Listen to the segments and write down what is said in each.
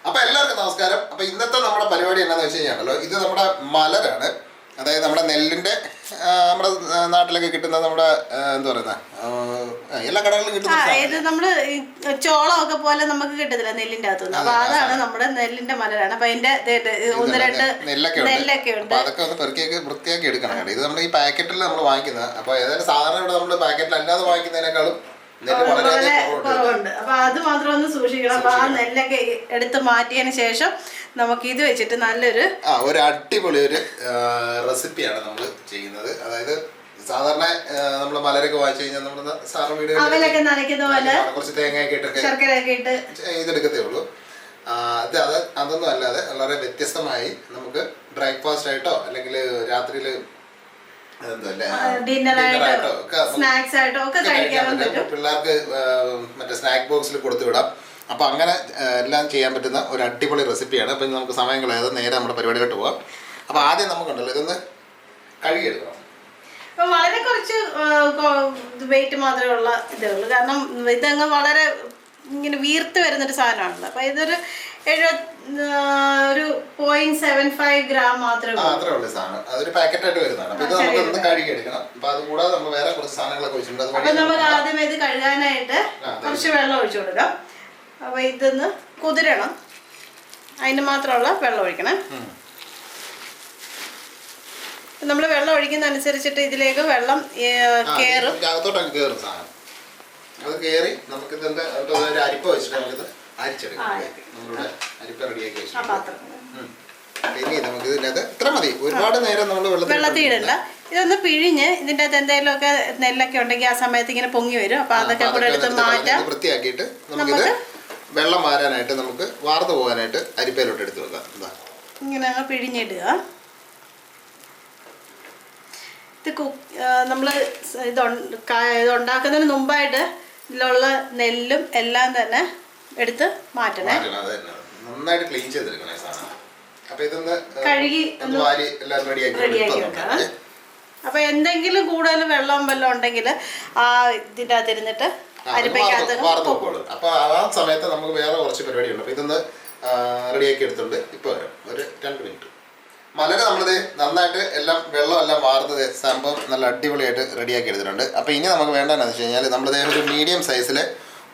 അപ്പോൾ എല്ലാവർക്കും നമസ്കാരം. അപ്പോൾ ഇന്നത്തെ നമ്മുടെ പരിപാടി എന്താണെന്ന് വെച്ച് കഴിഞ്ഞാൽ ഇത് നമ്മുടെ മലരാണ്. അതായത് നമ്മുടെ നെല്ലിൻ്റെ നമ്മുടെ നാട്ടിലൊക്കെ കിട്ടുന്ന നമ്മുടെ എന്താ പറയുന്ന എല്ലാ കടകളിലും കിട്ടുന്ന നമ്മള് ചോളമൊക്കെ പോലെ നമുക്ക് കിട്ടത്തില്ല നെല്ലിന്റെ അകത്തുനിന്ന്. അപ്പൊ അതാണ് നമ്മുടെ നെല്ലിന്റെ മലരാണ്. അപ്പൊ അതിന്റെ ഒന്ന് രണ്ട് നെല്ലൊക്കെ ഉണ്ട്. അതൊക്കെ ഒന്ന് പെറുക്കിയൊക്കെ വൃത്തിയാക്കി എടുക്കണം. ഇത് നമ്മൾ ഈ പാക്കറ്റിൽ നമ്മൾ വാങ്ങിക്കുന്നത്. അപ്പോൾ ഏതായാലും സാധാരണ ഇവിടെ നമ്മൾ പാക്കറ്റിൽ അല്ലാതെ വാങ്ങിക്കുന്നതിനേക്കാളും കുറവുണ്ട്. അപ്പൊ അത് മാത്രം ഒന്ന് സൂക്ഷിക്കണം. അപ്പൊ ആ നെല്ലൊക്കെ എടുത്ത് മാറ്റിയതിന് ശേഷം നമുക്ക് ഇത് വെച്ചിട്ട് നല്ലൊരു ഒരു അടിപൊളി ഒരു റെസിപ്പിയാണ് നമ്മൾ ചെയ്യുന്നത്. അതായത് സാധാരണ നമ്മൾ മലരൊക്കെ വാങ്ങിച്ചു കഴിഞ്ഞാൽ നമ്മൾ സാധാരണ വീടുകളിലൊക്കെ നനയ്ക്കുന്ന പോലെ കുറച്ച് തേങ്ങയൊക്കെ ഇട്ടൊക്കെ ശർക്കരയൊക്കെ ഇട്ട് ഇതെടുക്കത്തേ ഉള്ളൂ. അതൊന്നും അല്ലാതെ വളരെ വ്യത്യസ്തമായി നമുക്ക് ബ്രേക്ക്ഫാസ്റ്റ് ആയിട്ടോ അല്ലെങ്കിൽ രാത്രിയിൽ ഡിന്നറായിട്ടോ സ്നാക്സ് ആയിട്ടോ ഒക്കെ കഴിക്കാൻ പറ്റും. പിള്ളേർക്ക് മറ്റേ സ്നാക്ക് ബോക്സിൽ കൊടുത്തു വിടാം. അപ്പോൾ അങ്ങനെ എല്ലാം ചെയ്യാൻ പറ്റുന്ന ഒരു അടിപൊളി റെസിപ്പിയാണ്. അപ്പം നമുക്ക് സമയം കളയാതെ നേരെ നമ്മുടെ പരിപാടിയിലോട്ട് പോകാം. അപ്പോൾ ആദ്യം നമുക്കുണ്ടല്ലോ ഇതൊന്ന് കഴുകിയെടുക്കണം. അപ്പം വളരെ കുറച്ച് വെയിറ്റ് മാത്രമേ ഉള്ള ഇതേ ഉള്ളൂ. കാരണം ഇതങ്ങ് വളരെ ഇങ്ങനെ വീർത്ത് വരുന്നൊരു സാധനമാണല്ലോ. അപ്പം ഇതൊരു 0.75 ഗ്രാം മാത്രമേ ഉള്ളൂ സാധനം. അതൊരു പാക്കറ്റായിട്ട് വരുന്നതാണ്. അപ്പോൾ ഇത് നമുക്ക് ഒന്ന് കഴുകിയെടുക്കണം. അപ്പോൾ അത് കൂടാതെ നമ്മൾ വേറെ കുറച്ച് സാധനങ്ങളൊക്കെ വെച്ചിട്ടുണ്ട്. അപ്പം നമുക്ക് ആദ്യം ഇത് കഴുകാനായിട്ട് കുറച്ച് വെള്ളം ഒഴിച്ചു കൊടുക്കാം. അപ്പോൾ ഇതൊന്ന് കുതിരണം. അതിന് മാത്രമുള്ള വെള്ളം ഒഴിക്കണം. നമ്മൾ വെള്ളം ഒഴിക്കുന്ന അനുസരിച്ചിട്ട് ഇതിലേക്ക് വെള്ളം കയറും. സാധനം അത് കയറി നമുക്ക് ഇതിന്റെ ഒരു അരിപ്പ വെച്ചിട്ട് നമുക്കിത് അരിച്ചെടുക്കാം. നമ്മളിവിടെ അരിപ്പ റെഡിയാക്കി വെച്ചിട്ടുണ്ട്. ഇനി നമുക്ക് ഇതിനകത്ത് ഇത്ര മതി. ഒരുപാട് നേരം നമ്മൾ വെള്ളത്തിൽ ഇടണ്ട. ഇതൊന്ന് പിഴിഞ്ഞ് ഇതിൻ്റെ അകത്ത് എന്തെങ്കിലുമൊക്കെ നെല്ലൊക്കെ ഉണ്ടെങ്കിൽ ആ സമയത്ത് ഇങ്ങനെ പൊങ്ങി വരും. അപ്പൊ അതൊക്കെ കൂടെ എടുത്ത് മാറ്റാം. വൃത്തിയാക്കിയിട്ട് നമുക്കിത് വെള്ളം മാറാനായിട്ട് നമുക്ക് വാർന്നു പോകാനായിട്ട് അരിപ്പയിലോട്ട് എടുത്ത് വെക്കാം. ഇങ്ങനെ അങ്ങ് പിഴിഞ്ഞിടുക. ഇത് നമ്മൾ ഇത് ഉണ്ടാക്കുന്നതിന് മുമ്പായിട്ട് ഇതിലുള്ള നെല്ലും എല്ലാം തന്നെ എടുത്ത് മാറ്റണേ. നന്നായിട്ട് ക്ലീൻ ചെയ്തെടുക്കണേ സാധനം. അപ്പോൾ ഇതൊന്ന് കഴുകി റെഡിയാക്കി വെക്കാം. അപ്പോൾ എന്തെങ്കിലും കൂടുതൽ വെള്ളം ഉണ്ടെങ്കിൽ ആ ഇതിൻ്റെ അകത്ത് ഇരുന്നിട്ട് അരിപ്പയ്ക്കകത്ത് അപ്പോൾ ആ സമയത്ത് നമുക്ക് വേറെ കുറച്ച് പരിപാടിയുണ്ട്. അപ്പോൾ ഇതൊന്ന് റെഡിയാക്കി എടുത്തുകൊണ്ട് ഇപ്പോൾ വരാം. ഒരു 2 മിനിറ്റ്. മലര് നമ്മളിത് നന്നായിട്ട് വെള്ളം എല്ലാം വാർന്നത് സംഭവം നല്ല അടിപൊളിയായിട്ട് റെഡിയാക്കി എടുത്തിട്ടുണ്ട്. അപ്പോൾ ഇനി നമുക്ക് വേണ്ടതെന്ന് വെച്ച് കഴിഞ്ഞാൽ നമ്മളിത് ഒരു മീഡിയം സൈസിൽ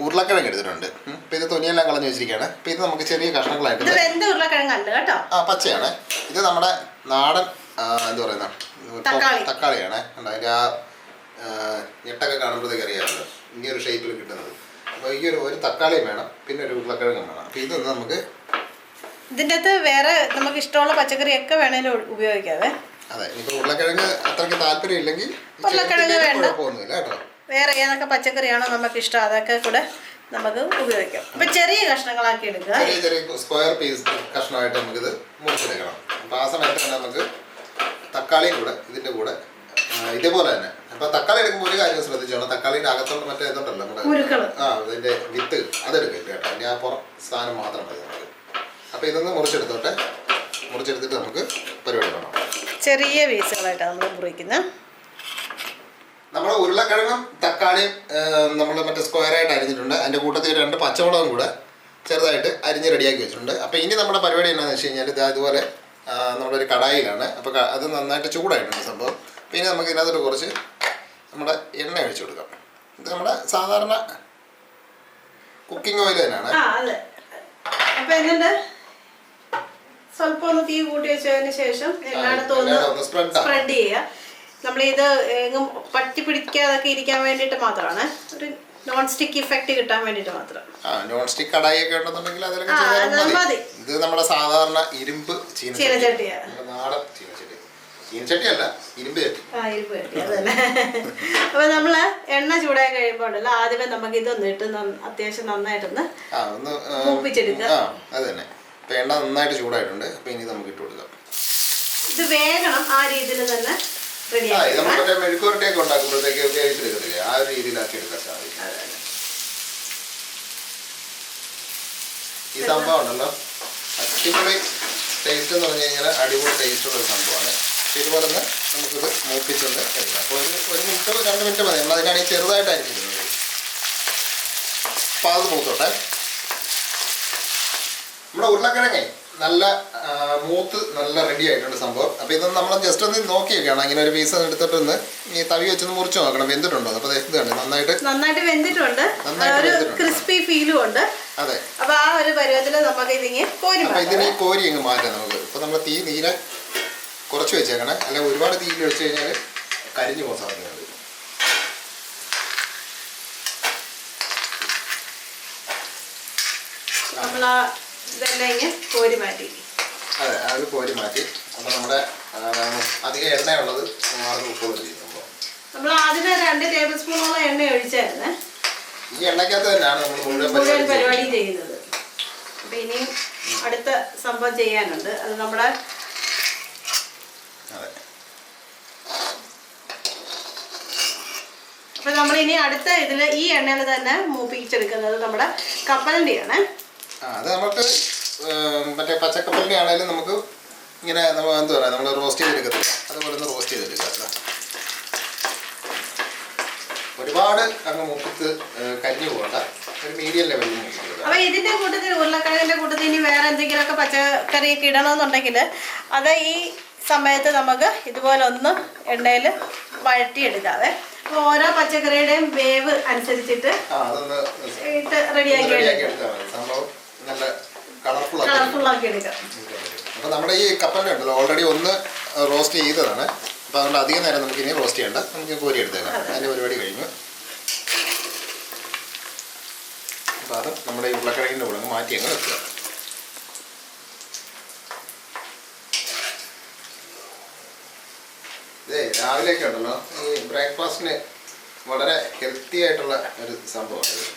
ഉരുളക്കിഴങ്ങ് എടുത്തിട്ടുണ്ട്. അപ്പോൾ ഇത് തൊനിയെല്ലാം കളഞ്ഞു വെച്ചിരിക്കുകയാണ്. അപ്പോൾ ഇത് നമുക്ക് ചെറിയ കഷ്ണങ്ങളായിട്ട് പച്ചയാണ്. ഇത് നമ്മുടെ നാടൻ എന്താ പറയുന്ന തക്കാളിയാണ്. അതിൻ്റെ ആ ഞെട്ടൊക്കെ കാണുമ്പോഴത്തേക്ക് അറിയാമല്ലോ ഈ ഒരു ഷേപ്പിൽ കിട്ടുന്നത്. അപ്പോൾ ഈ ഒരു തക്കാളിയും വേണം, പിന്നെ ഒരു ഉരുളക്കിഴങ്ങും വേണം. അപ്പോൾ ഇതൊന്ന് നമുക്ക് ഇതിൻ്റെ അകത്ത് വേറെ നമുക്ക് ഇഷ്ടമുള്ള പച്ചക്കറിയൊക്കെ വേണേലും ഉപയോഗിക്കാവേ. അതെ, ഇപ്പോൾ ഉരുളക്കിഴങ്ങ് അത്രയ്ക്ക് താല്പര്യം ഇല്ലെങ്കിൽ ഉരുളക്കിഴങ്ങ് വേണ്ട, കേട്ടോ. വേറെ ഏതൊക്കെ പച്ചക്കറിയാണോ നമുക്ക് ഇഷ്ടം അതൊക്കെ കൂടെ നമുക്ക് ഉപയോഗിക്കാം. അപ്പം ചെറിയ കഷ്ണങ്ങളാക്കി എടുക്കുക. ചെറിയ സ്ക്വയർ പീസ് കഷ്ണമായിട്ട് നമുക്കിത് മുറിച്ചെടുക്കണം. അപ്പോൾ ആ സമയത്ത് തന്നെ നമുക്ക് തക്കാളിയും കൂടെ ഇതിൻ്റെ കൂടെ ഇതേപോലെ തന്നെ. അപ്പോൾ തക്കാളി എടുക്കുമ്പോൾ ഒരു കാര്യം ശ്രദ്ധിച്ചോണം. തക്കാളിൻ്റെ അകത്തോട്ട് മറ്റേ ഇതുണ്ടല്ലോ നമ്മുടെ അതിൻ്റെ വിത്ത് അതെടുക്കില്ല കേട്ടോ. അതിൻ്റെ ആ പുറം സാധനം മാത്രം മതി നമുക്ക്. അപ്പോൾ ഇതൊന്ന് മുറിച്ചെടുത്തിട്ട് നമുക്ക് പരിപാടി വേണം. ചെറിയ പീസുകളായിട്ടാണ് നമ്മൾ മുറിക്കുന്നത്. നമ്മൾ ഉരുളക്കിഴങ്ങും തക്കാളിയും നമ്മൾ മറ്റേ സ്ക്വയറായിട്ട് അരിഞ്ഞിട്ടുണ്ട്. അതിൻ്റെ കൂട്ടത്തിൽ 2 പച്ചമുളകും കൂടെ ചെറുതായിട്ട് അരിഞ്ഞ് റെഡിയാക്കി വെച്ചിട്ടുണ്ട്. അപ്പോൾ ഇനി നമ്മുടെ പരിപാടി എന്താണെന്ന് വെച്ച് കഴിഞ്ഞാൽ ഇതുപോലെ നമ്മുടെ ഒരു കടായിലാണ്. അപ്പോൾ അത് നന്നായിട്ട് ചൂടായിട്ടുണ്ട് സംഭവം. പിന്നെ നമുക്ക് ഇതിനകത്തോട്ട് കുറച്ച് നമ്മുടെ എണ്ണ ഒഴിച്ചു കൊടുക്കാം. ഇത് നമ്മുടെ സാധാരണ കുക്കിംഗ് ഓയിൽ തന്നെയാണ്. അപ്പോൾ എന്നിട്ട് സ്വല്പം ഒന്ന് തീ കൂട്ടി വെച്ചതിന് ശേഷം എല്ലായിടത്തും ഒന്ന് സ്പ്രെഡ് ചെയ്യുക. നമ്മളിത് എങ്ങും പറ്റി പിടിക്കാതൊക്കെ ഇരിക്കാൻ വേണ്ടിയിട്ട് മാത്രമാണ്. ഒരു നോൺ സ്റ്റിക്ക് ഇഫക്റ്റ് കിട്ടാൻ വേണ്ടിയിട്ട് മാത്രം. നോൺ സ്റ്റിക്ക് കടായിയൊക്കെ ഉണ്ടെന്നുണ്ടെങ്കിൽ അതിലൊക്കെ മതി. ഇത് നമ്മുടെ സാധാരണ ഇരുമ്പ് ചീനച്ചട്ടിയാണ്. നാടൻ ചീനച്ചട്ടിയല്ല, ഇരുമ്പ് ചട്ടി. അത് തന്നെ. അപ്പോൾ നമ്മൾ എണ്ണ ചൂടായി കഴിയുമ്പോൾ ഉണ്ടല്ലോ ആദ്യമേ നമുക്ക് ഇതൊന്ന് ഇട്ട് അത്യാവശ്യം നന്നായിട്ടൊന്ന് മൂപ്പിച്ചെടുക്കുക. അത് തന്നെ. അപ്പോൾ എണ്ണ നന്നായിട്ട് ചൂടായിട്ടുണ്ട്. അപ്പോൾ ഇനി നമുക്ക് ഇട്ട് കൊടുക്കാം. ഇത് വേഗണം ആ രീതിയിൽ തന്നെ നമ്മുടെ മെഴുക്കുവരട്ടിയൊക്കെ ഉണ്ടാക്കുമ്പോഴത്തേക്ക് ഉപയോഗിച്ചെടുക്കത്തില്ലേ, ആ ഒരു രീതിയിലാക്കി എടുക്കാൻ സാധിക്കും. ഈ സംഭവം ഉണ്ടല്ലോ അടിപൊളി ടേസ്റ്റ് എന്ന് പറഞ്ഞു കഴിഞ്ഞാൽ അടിപൊളി ടേസ്റ്റുള്ള ഒരു സംഭവമാണ്. ഇതുപോലെ തന്നെ നമുക്കിത് മൂപ്പിച്ചൊന്ന് എടുക്കാം. അപ്പോൾ ഒരു മിനിറ്റോ 2 മിനിറ്റ് മതി. നമ്മളതിനാണ് ഈ ചെറുതായിട്ട് അരിഞ്ഞിരുന്നത്. അപ്പോൾ അത് മൂത്തോട്ടെ. നമ്മുടെ ഉരുളക്കിഴങ്ങേ നല്ല മൂത്ത് നല്ല റെഡി ആയിട്ടുണ്ട് സംഭവം. അപ്പോൾ ഇതൊന്ന് നമ്മൾ ജസ്റ്റ് ഒന്ന് നോക്കിയൊക്കെയാണ് ഇങ്ങനെ ഒരു പീസ് എടുത്തിട്ടൊന്ന് ഈ തവി വെച്ചൊന്ന് മുറിച്ച് നോക്കണം വെന്തിട്ടുണ്ടോ. അപ്പോൾ ഇത് കണ്ട് നന്നായിട്ട് വെന്തിട്ടുണ്ട്, ഒരു ക്രിസ്പി ഫീലും ഉണ്ട്. അതെ, അപ്പോൾ ആ ഒരു പരുവത്തിൽ നമുക്ക് ഇതിങ്ങനെ കോരി അപ്പോൾ ഇതിനെ കോരി അങ്ങ് മാറ്റാം നമുക്ക്. ഇപ്പോൾ നമ്മൾ തീ നീരെ കുറച്ച് വെച്ചേക്കണേ, അല്ലെങ്കിൽ ഒരുപാട് തീയിൽ വെച്ച് കഴിഞ്ഞാൽ കരിഞ്ഞു പോകാൻ സാധ്യതയുണ്ട്. നമ്മൾ ഇതെല്ലാം ഇങ്ങനെ കോരി മാറ്റി. അതെ, അത് കോരി മാറ്റി. അപ്പോൾ നമ്മുടെ അധികം എണ്ണയുള്ളത് ഉപ്പുകൾ ചെയ്യുമ്പോൾ നമ്മൾ ആദ്യമേ 2 ടേബിൾ സ്പൂണോളം എണ്ണ ഒഴിച്ചായിരുന്നു. ഈ എണ്ണയ്ക്കകത്ത് തന്നെയാണ് നമ്മൾ മുഴുവൻ പരിപാടി ചെയ്യുന്നത്. അപ്പം ഇനിയും അടുത്ത സംഭവം ചെയ്യാനുണ്ട്. അത് നമ്മുടെ അപ്പം നമ്മളിനി അടുത്ത ഇതിൽ ഈ എണ്ണയിൽ തന്നെ മൂപ്പിച്ചെടുക്കുന്നത് നമ്മുടെ കപ്പലണ്ടിയാണ്. അത് നമുക്ക് മറ്റേ പച്ചക്കപ്പലിൻ്റെ ആണെങ്കിലും നമുക്ക് ഇങ്ങനെ നമ്മൾ എന്താ പറയുക, നമ്മൾ റോസ്റ്റ് ചെയ്തെടുക്കത്തില്ല, അതുപോലെ ഒന്ന് റോസ്റ്റ് ചെയ്തെടുക്കുക. ഒരുപാട് അങ്ങ് മൂപ്പിച്ച് കരിഞ്ഞു പോകണ്ട, ഒരു മീഡിയം ലെവലിൽ മൂപ്പിക്കുക. അപ്പോൾ ഇതിൻ്റെ കൂട്ടത്തിൽ ഉരുളക്കിഴങ്ങിൻ്റെ കൂട്ടത്തിൽ ഇനി വേറെ എന്തെങ്കിലുമൊക്കെ പച്ചക്കറിയൊക്കെ ഇടണമെന്നുണ്ടെങ്കിൽ അത് ഈ സമയത്ത് നമുക്ക് ഇതുപോലെ ഒന്ന് എണ്ണയിൽ വഴറ്റിയെടുക്കാതെ ഓരോ പച്ചക്കറിയുടെയും വേവ് അനുസരിച്ചിട്ട് ഇട്ട് റെഡിയാക്കി എടുക്കാം. സംഭവം നല്ല കളർഫുൾ ആക്കി എടുക്കാം. അപ്പോൾ നമ്മുടെ ഈ കപ്പലിൻ്റെ ഉണ്ടല്ലോ ഓൾറെഡി ഒന്ന് റോസ്റ്റ് ചെയ്തതാണ്. അപ്പോൾ അതുകൊണ്ട് അധികം നേരം നമുക്ക് ഇനി റോസ്റ്റ് ചെയ്യേണ്ട, നമുക്ക് കോരി എടുത്തേക്കാം. അതിൻ്റെ പരിപാടി കഴിഞ്ഞു. അപ്പോൾ അത് നമ്മുടെ ഈ ഉരുളക്കിഴങ്ങിൻ്റെ കൂടെ മാറ്റി അങ്ങ് വെക്കുക. ഇതേ രാവിലെയൊക്കെ ഉണ്ടല്ലോ ഈ ബ്രേക്ക്ഫാസ്റ്റിന് വളരെ ഹെൽത്തി ആയിട്ടുള്ള ഒരു സംഭവമാണ്.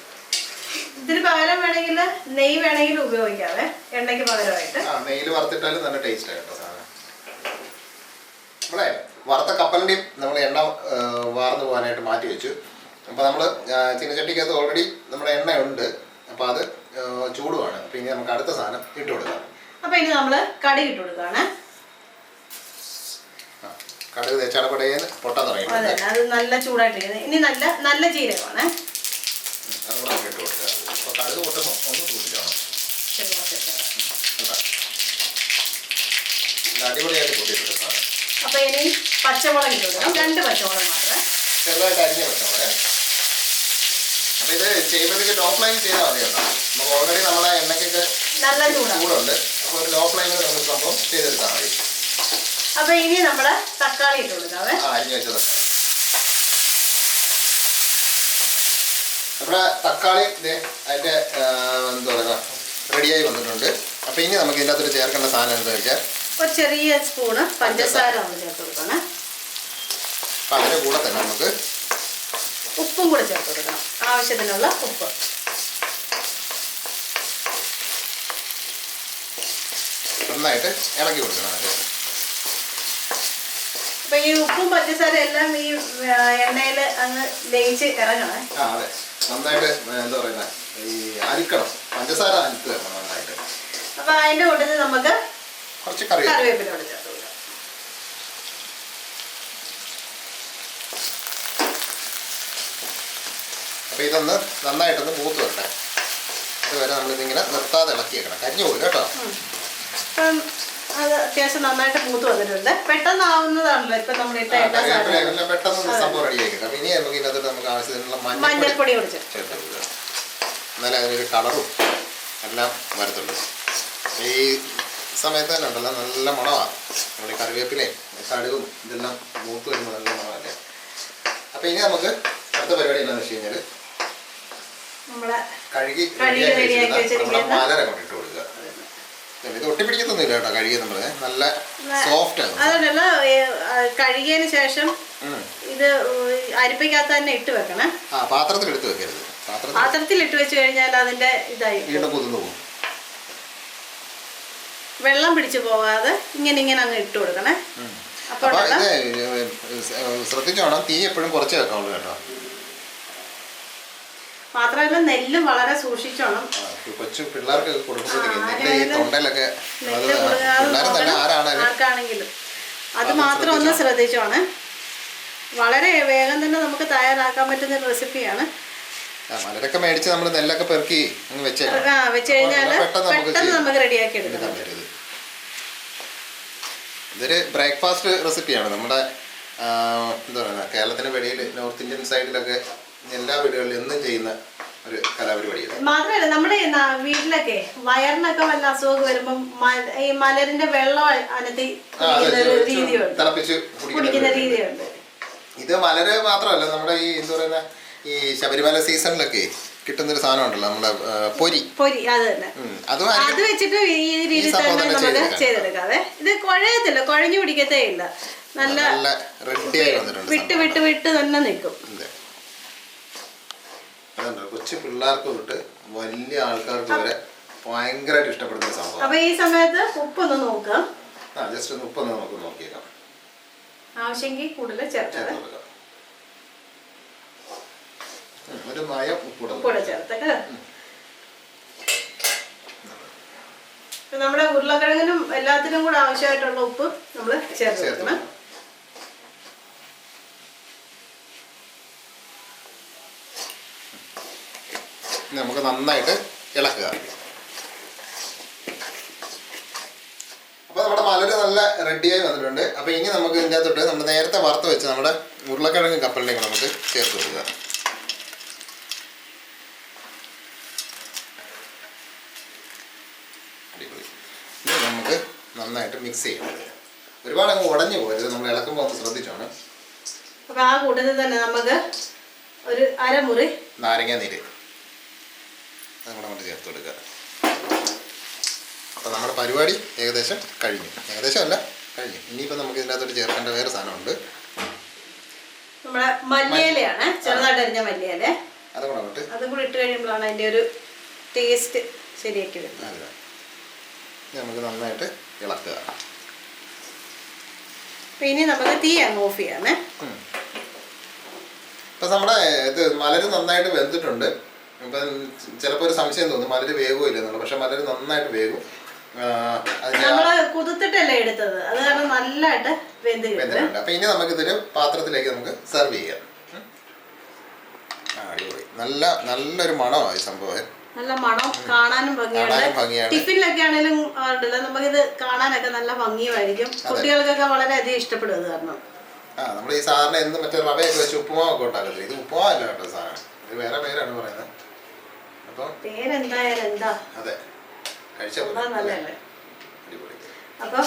ഇതിന് പകരം വേണമെങ്കിൽ നെയ്യ് വേണമെങ്കിൽ ഉപയോഗിക്കാവേ, എണ്ണയ്ക്ക് പകരമായിട്ട്. നെയ്യിൽ വറുത്തിട്ടാലും നല്ല ടേസ്റ്റ് ആയിട്ടോ സാധനം. നമ്മളെ വറുത്ത കപ്പലിൻ്റെയും നമ്മൾ എണ്ണ വാർന്നു പോകാനായിട്ട് മാറ്റി വെച്ചു. അപ്പോൾ നമ്മൾ ചീനച്ചട്ടിക്കകത്ത് ഓൾറെഡി നമ്മുടെ എണ്ണ ഉണ്ട്. അപ്പോൾ അത് ചൂടുമാണ്. അപ്പോൾ ഇനി നമുക്ക് അടുത്ത സാധനം ഇട്ട് കൊടുക്കാം. അപ്പോൾ ഇനി നമ്മൾ കടുക് ഇട്ട് കൊടുക്കുകയാണ്. കടുക് തേച്ചാടപ്പടേന്ന് പൊട്ടാൻ തുടങ്ങി. അത് നല്ല ചൂടായിട്ടിരിക്കുന്നത്. ഇനി നല്ല ജീരകമാണ്. അതുകൂടെ നമുക്ക് ഇട്ട് കൊടുക്കുക. അപ്പോൾ കടുക് പൊട്ടുമ്പോൾ ഒന്ന് സൂക്ഷിക്കണം. അടിപൊളിയായിട്ട് പൊട്ടിയിട്ടെടുക്കാം. അപ്പോൾ ഇനി പച്ചമുളക് ഇട്ട് കൊടുക്കാം. 2 പച്ചമുളക് മാത്രമേ, ചെറുതായിട്ട് അരിഞ്ഞ പച്ചമുളക്. അപ്പോൾ ഇത് ചെയ്യുമ്പോഴത്തേക്ക് ലോ ഫ്ലെയിം ചെയ്താൽ മതി കേട്ടോ. നമുക്ക് ഓൾറെഡി നമ്മളെ എണ്ണയ്ക്കൊക്കെ നല്ല ചൂടുണ്ട്. അപ്പോൾ ഒരു ലോ ഫ്ലെയിമിൽ നമുക്ക് സംഭവം ചെയ്തെടുത്താൽ മതി. അപ്പോൾ ഇനി നമ്മൾ തക്കാളി ഇട്ട് കൊടുക്കാവേ. അരിഞ്ഞു വെച്ച തക്കാളി. നമ്മുടെ തക്കാളി അതിൻ്റെ എന്താ പറയുക റെഡിയായി വന്നിട്ടുണ്ട്. അപ്പോൾ ഇനി നമുക്ക് ഇതിനകത്തൊരു ചേർക്കേണ്ട സാധനം എന്താ വെച്ചാൽ ഒരു ചെറിയ സ്പൂണ് പഞ്ചസാര നമ്മൾ ചേർത്ത് കൊടുക്കണം. അപ്പം അതിൻ്റെ കൂടെ തന്നെ നമുക്ക് ഉപ്പും കൂടെ ചേർത്ത് കൊടുക്കണം, ആവശ്യത്തിനുള്ള ഉപ്പ്. നന്നായിട്ട് ഇളക്കി കൊടുക്കണം. അപ്പം ഈ ഉപ്പും പഞ്ചസാര എല്ലാം ഈ എണ്ണയിൽ അങ്ങ് ലയിച്ച് ഇറങ്ങണേ. അതെ, നന്നായിട്ട് എന്താ പറയുന്നത് ഈ അരിക്കണം, പഞ്ചസാര അരിത്ത് തരണം നന്നായിട്ട്. അപ്പം അതിൻ്റെ കൂട്ടത്തിൽ നമുക്ക് കുറച്ച് കറിവേപ്പില കൂടെ ചേർത്ത് കൊടുക്കാം. അപ്പോൾ ഇതൊന്ന് നന്നായിട്ടൊന്ന് മൂത്ത് വരട്ടെ. അതുവരെ നമ്മളിതിങ്ങനെ നിർത്താതെ ഇളക്കി വെക്കണം, കരിഞ്ഞു പോലും കേട്ടോ. അപ്പം അത് അത്യാവശ്യം നന്നായിട്ട് മൂത്ത് വന്നിട്ടുണ്ട്. പെട്ടെന്നാവുന്നതാണല്ലോ ഇപ്പം നമ്മൾ ഇട്ട പെട്ടെന്ന് സംഭവം റെഡിയാക്കി. അപ്പം ഇനി നമുക്ക് ഇതിനകത്ത് നമുക്ക് ആവശ്യത്തിനുള്ള മഞ്ഞൾപ്പൊടി കൂടി ചേർത്ത് കൊടുക്കുക. എന്നാലും അതിനൊരു കളറും എല്ലാം വരത്തുള്ളൂ. ഈ സമയത്ത് തന്നെ ഉണ്ടല്ലോ നല്ല മണമാണ്. നമ്മുടെ കറിവേപ്പിലയും കടുകും ഇതെല്ലാം മൂത്ത് വരുമ്പോൾ നല്ല മണമല്ലേ. അപ്പോൾ ഇനി നമുക്ക് അടുത്ത പരിപാടി എന്താണെന്ന് വെച്ച് കഴിഞ്ഞാൽ കഴുകി നമ്മുടെ മലര കൊണ്ടിട്ട് കൊടുക്കുക. ഇത് ഒട്ടിപ്പിടിക്കത്തൊന്നുമില്ല കേട്ടോ. കഴുകി നമ്മൾ നല്ല സോഫ്റ്റ് ആണ്. അതുകൊണ്ടല്ല, കഴുകിയതിന് ശേഷം ഇത് അരിപ്പയ്ക്കകത്ത് തന്നെ ഇട്ട് വെക്കണം. പാത്രത്തിൽ എടുത്ത് വെക്കരുത്. പാത്രത്തിൽ ഇട്ട് വെച്ച് കഴിഞ്ഞാൽ അതിന്റെ ഇതായി വീണ്ടും കുതിർന്നു പോകും. വെള്ളം പിടിച്ചു പോകാതെ ഇങ്ങനെ അങ്ങ് ഇട്ട് കൊടുക്കണേ. അപ്പോൾ ഇത് ശ്രദ്ധിച്ചോണം, തീ എപ്പോഴും കുറച്ച് വെക്കാവുള്ളൂ കേട്ടോ. മാത്രമല്ല നെല്ല് വളരെ സൂക്ഷിച്ചോണം. കൊച്ചു പിള്ളേർക്ക് കൊടുക്കുമ്പോഴത്തേക്ക് ഈ തൊണ്ടയിലൊക്കെ ആർക്കാണെങ്കിലും അത് മാത്രം ഒന്ന് ശ്രദ്ധിച്ചോണം. വളരെ വേഗം തന്നെ നമുക്ക് തയ്യാറാക്കാൻ പറ്റുന്ന റെസിപ്പിയാണ്. മലരൊക്കെ മേടിച്ച് നമ്മൾ നെല്ലൊക്കെ പെറുക്കി അങ്ങ് വെച്ചേക്കാം. വെച്ച് കഴിഞ്ഞാൽ പെട്ടെന്ന് നമുക്ക് റെഡിയാക്കി എടുക്കാം. ഇതൊരു ബ്രേക്ക്ഫാസ്റ്റ് റെസിപ്പിയാണ്. നമ്മുടെ എന്താ പറയുക, കേരളത്തിന് വെളിയിൽ നോർത്ത് ഇന്ത്യൻ സൈഡിലൊക്കെ എല്ലാ വീടുകളിലും എന്നും ചെയ്യുന്ന ഒരു കലാപരിപാടിയാണ്. മാത്രമല്ല നമ്മുടെ വീട്ടിലൊക്കെ വയറിനൊക്കെ വല്ല അസുഖമൊക്കെ വരുമ്പം ഈ മലരിന്റെ വെള്ളം അനത്തി രീതിയുണ്ട്, തിളപ്പിച്ച് കുടിക്കുന്ന രീതിയുണ്ട്. ഇത് മലര് മാത്രമല്ല, നമ്മുടെ ഈ എന്താ പറയുന്ന ഈ ശബരിമല സീസണിലൊക്കെ കിട്ടുന്നൊരു സാധനം ഉണ്ടല്ലോ, നമ്മുടെ പൊരി. അത് തന്നെ, അത് വെച്ചിട്ട് ഈ രീതി തന്നെ നമുക്ക് ചെയ്തെടുക്കാതെ. ഇത് കുഴയത്തില്ല, കുഴഞ്ഞു പിടിക്കത്തേ ഇല്ല. നല്ല വിട്ട് വിട്ട് വിട്ട് തന്നെ നിൽക്കും. കൊച്ചു പിള്ളേർക്ക് തൊട്ട് വലിയ ആൾക്കാർക്ക് വരെ ഭയങ്കരമായിട്ട് ഇഷ്ടപ്പെടുന്ന സംഭവം. അപ്പൊ ഈ സമയത്ത് ഉപ്പൊന്ന് നോക്കാം. ജസ്റ്റ് ഒന്ന് ഉപ്പൊന്ന് നമുക്ക് നോക്കിയേക്കാം. ആവശ്യമെങ്കിൽ കൂടുതൽ ചേർക്കാം. ഒരു മയം ഉപ്പൂടെ ചേർത്തക്ക. നമ്മുടെ ഉരുളക്കിഴങ്ങിനും എല്ലാത്തിനും കൂടെ ആവശ്യമായിട്ടുള്ള ഉപ്പ് നമ്മൾ ചേർത്ത് വെക്കണം. നമുക്ക് നന്നായിട്ട് ഇളക്കുക. അപ്പോൾ നമ്മുടെ മലര് നല്ല റെഡിയായി വന്നിട്ടുണ്ട്. അപ്പോൾ ഇനി നമുക്ക് ഇതിൻ്റെ അകത്തോട്ട് നമ്മൾ നേരത്തെ വറുത്ത് വെച്ച് നമ്മുടെ ഉരുളക്കിഴങ്ങ് കപ്പലിലേക്ക് നമുക്ക് ചേർത്ത് കൊടുക്കുക. അടിപൊളി. ഇത് നമുക്ക് നന്നായിട്ട് മിക്സ് ചെയ്യണം. ഒരുപാട് അങ്ങ് ഉടഞ്ഞു പോകരുത്, നമ്മൾ ഇളക്കുമ്പോൾ ഒന്ന് ശ്രദ്ധിച്ചോണം. അപ്പോൾ ആ കൂട്ടത്തിൽ തന്നെ നമുക്ക് ഒരു അരമുറി നാരങ്ങ നീര് നമ്മുടെ അങ്ങോട്ട് ചേർത്ത് കൊടുക്കുക. അപ്പോൾ നമ്മുടെ പരിപാടി ഏകദേശം കഴിഞ്ഞു. ഏകദേശം അല്ല, കഴിഞ്ഞു. ഇനിയിപ്പോൾ നമുക്ക് ഇതിനകത്തോട്ട് ചേർക്കേണ്ട വേറെ സാധനമുണ്ട്. നമ്മുടെ മല്ലിയിലയാണ്, ചെറുതായിട്ട് അരിഞ്ഞ മല്ലിയില. അതും കൂടെ ഇട്ട് കഴിയുമ്പോഴാണ് അതിൻ്റെ ഒരു ടേസ്റ്റ് ശരിയാക്കി വരുന്നത്. നമുക്ക് നന്നായിട്ട് ഇളക്കുക. അപ്പോൾ ഇനി നമുക്ക് തീ അങ്ങ് ഓഫ് ചെയ്യാമേ. ഇപ്പം നമ്മുടെ ഇത് മലര് നന്നായിട്ട് വെന്തിട്ടുണ്ട്. ഇപ്പം ചിലപ്പോൾ ഒരു സംശയം തോന്നും മലര് വേഗവും ഇല്ലെന്നുള്ളത്. പക്ഷെ മലര് നന്നായിട്ട് വേഗം. നമ്മള് കുതിർത്തിട്ടല്ലേ എടുത്തത്, അത് കാരണം നല്ലതായിട്ട് വെന്തിട്ടുണ്ട്. അപ്പൊ ഇനി നമുക്ക് ഇതൊരു പാത്രത്തിലേക്ക് നമുക്ക് സെർവ് ചെയ്യാം. അടിപൊളി, നല്ലൊരു മണമായി സംഭവം. നല്ല മണം, കാണാനും ഭംഗിയാണ്. ടിഫിനിലൊക്കെ ആണെങ്കിലും ഉണ്ടല്ലോ, നമുക്കിത് കാണാനൊക്കെ നല്ല ഭംഗിയുമായിരിക്കും. കുട്ടികൾക്കൊക്കെ വളരെയധികം ഇഷ്ടപ്പെടും. അത് കാരണം നമ്മൾ ഈ സാധാരണ എന്ത് മറ്റേ റവയൊക്കെ വെച്ച് ഉപ്പുമാവൊക്കെ ഉണ്ടാക്കത്തില്ല. ഇത് ഉപ്പുമാവല്ല കേട്ടോ സാധനം, ഇത് വേറെ പേരാണ് പറയുന്നത്. അപ്പം പേരെന്തായാലും എന്താ, അതെ, കഴിച്ചാൽ നല്ലല്ലേ. അടിപൊളി. അപ്പൊ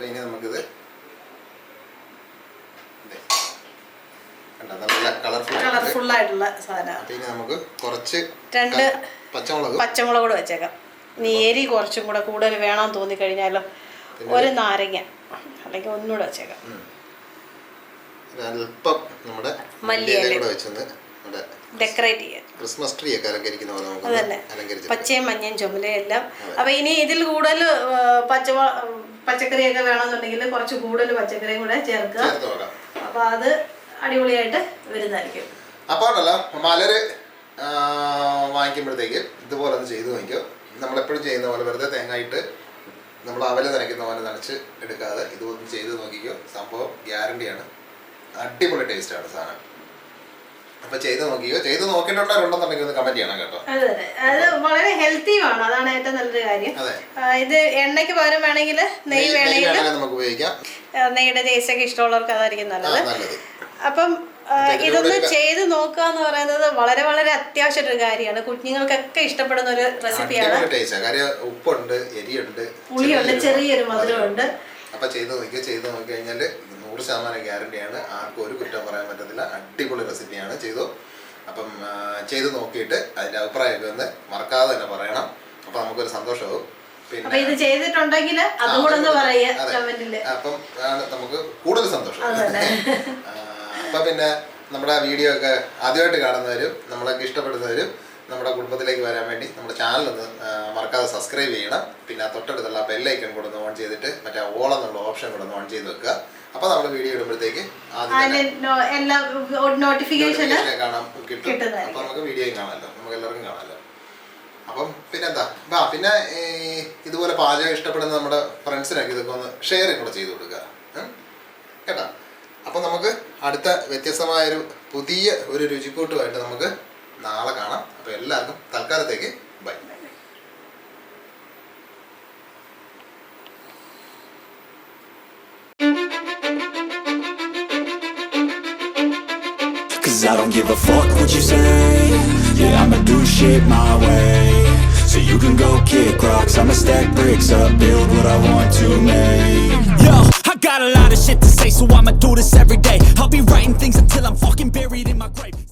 ഇനി നമുക്കിത് നല്ല കളർഫുൾ ആയിട്ടുള്ള സാധനം. ഇനി നമുക്ക് കുറച്ച് 2 പച്ചമുളക് കൂടെ വെച്ചേക്കാം. ഇനി എരി കുറച്ചും കൂടെ കൂടുതൽ വേണമെന്ന് തോന്നിക്കഴിഞ്ഞാലോ ഒരു നാരങ്ങ അല്ലെങ്കിൽ ഒന്നുകൂടെ വെച്ചേക്കാം. അല്പം നമ്മുടെ മല്ലിയില കൂടെ വെച്ചൊന്ന് ഡെക്കറേറ്റ് ചെയ്യാൻ. ക്രിസ്മസ് ട്രീ ഒക്കെ അലങ്കരിക്കുന്ന പോലെ നമുക്ക് അതന്നെ, പച്ചയും മഞ്ഞയും ചുമലയെല്ലാം. അപ്പൊ ഇനി ഇതിൽ കൂടുതൽ പച്ചക്കറിയൊക്കെ വേണമെന്നുണ്ടെങ്കിൽ കുറച്ച് കൂടുതൽ പച്ചക്കറിയും കൂടെ ചേർക്കുക. അപ്പൊ അത് അടിപൊളിയായിട്ട് വരുന്നതായിരിക്കും. അപ്പോൾ ഉണ്ടല്ലോ മലര് വാങ്ങിക്കുമ്പോഴത്തേക്ക് ഇതുപോലെ ഒന്ന് ചെയ്ത് നോക്കിയോ. നമ്മളെപ്പോഴും ചെയ്യുന്ന പോലെ വെറുതെ തേങ്ങായിട്ട് നമ്മൾ അവല് നനയ്ക്കുന്ന പോലെ നനച്ച് എടുക്കാതെ ഇതൊന്നും ചെയ്ത് നോക്കിക്കോ. സംഭവം ഗ്യാരണ്ടിയാണ്, അടിപൊളി ടേസ്റ്റാണ് സാധനം. അപ്പൊ ചെയ്ത് നോക്കിയോ. ചെയ്ത് നോക്കിയിട്ടുണ്ടെന്നുണ്ടെന്നുണ്ടെങ്കിൽ ഒന്ന് കമന്റ് ചെയ്യണം കേട്ടോ. അതെ, അത് വളരെ ഹെൽത്തിയുമാണ്, അതാണ് ഏറ്റവും നല്ലൊരു കാര്യം. ഇത് എണ്ണയ്ക്ക് പകരം വേണമെങ്കിൽ നെയ്യ് വേണമെങ്കിൽ നമുക്ക് ഉപയോഗിക്കാം. നെയ്യുടെ ടേസ്റ്റ് ഒക്കെ ഇഷ്ടമുള്ളവർക്ക് അതായിരിക്കും നല്ലത്. അപ്പം ഇതൊന്ന് ചെയ്ത് നോക്കുക എന്ന് പറയുന്നത് വളരെ വളരെ അത്യാവശ്യമായിട്ടൊരു കാര്യമാണ്. കുഞ്ഞുങ്ങൾക്കൊക്കെ ഇഷ്ടപ്പെടുന്ന ഒരു റെസിപ്പിയാണ്. ഉപ്പുണ്ട്, എരിയുണ്ട്, പുളിയുണ്ട്, ചെറിയൊരു മധുരമുണ്ട്. അപ്പൊ ചെയ്ത് നോക്കി കഴിഞ്ഞാൽ 100% ഗ്യാരണ്ടിയാണ്. ആർക്കും ഒരു കുറ്റം പറയാൻ പറ്റത്തില്ല. അടിപൊളി റെസിപ്പിയാണ്. ചെയ്തു. അപ്പം ചെയ്ത് നോക്കിയിട്ട് അതിന്റെ അഭിപ്രായമൊക്കെ ഒന്ന് മറക്കാതെ തന്നെ പറയണം. അപ്പൊ നമുക്കൊരു സന്തോഷമാവും. പിന്നെ ഇത് ചെയ്തിട്ടുണ്ടെങ്കിൽ അതുകൂടെ ഒന്ന് പറയുക കമന്റില്. അപ്പം നമുക്ക് കൂടുതൽ സന്തോഷം. അപ്പൊ പിന്നെ നമ്മുടെ വീഡിയോ ഒക്കെ ആദ്യമായിട്ട് കാണുന്നവരും നമ്മളൊക്കെ ഇഷ്ടപ്പെടുന്നവരും നമ്മുടെ കുടുംബത്തിലേക്ക് വരാൻ വേണ്ടി നമ്മുടെ ചാനൽ ഒന്ന് മറക്കാതെ സബ്സ്ക്രൈബ് ചെയ്യണം. പിന്നെ തൊട്ടടുത്തുള്ള ബെല്ലൈക്കൺ കൂടെ ഒന്ന് ഓൺ ചെയ്തിട്ട് മറ്റേ ഓൾ എന്നുള്ള ഓപ്ഷൻ കൂടെ ഒന്ന് ഓൺ ചെയ്ത് വെക്കുക. അപ്പോൾ നമ്മൾ വീഡിയോ ഇടുമ്പോഴത്തേക്ക് നോട്ടിഫിക്കേഷൻ കാണാൻ കിട്ടും. അപ്പോൾ നമുക്ക് വീഡിയോയും കാണാമല്ലോ, നമുക്ക് എല്ലാവർക്കും കാണാമല്ലോ. അപ്പം പിന്നെന്താ, പിന്നെ ഇതുപോലെ പാചകം ഇഷ്ടപ്പെടുന്ന നമ്മുടെ ഫ്രണ്ട്സിനൊക്കെ ഇതൊക്കെ ഒന്ന് ഷെയറും കൂടെ ചെയ്ത് കൊടുക്കുക കേട്ടോ. അപ്പം നമുക്ക് അടുത്ത വ്യത്യസ്തമായൊരു പുതിയ ഒരു രുചിക്കൂട്ടുമായിട്ട് നമുക്ക് നാളെ കാണാം. അപ്പോൾ എല്ലാവർക്കും തൽക്കാലത്തേക്ക് by. Cause I don't give a fuck what you say. Yeah, I'ma do shit my way. So you can go kick rocks, I'ma stack bricks up, build what I want to make. Yo, I got a lot of shit to say, so I'ma do this every day. I'll be writing things until I'm fucking buried in my grave.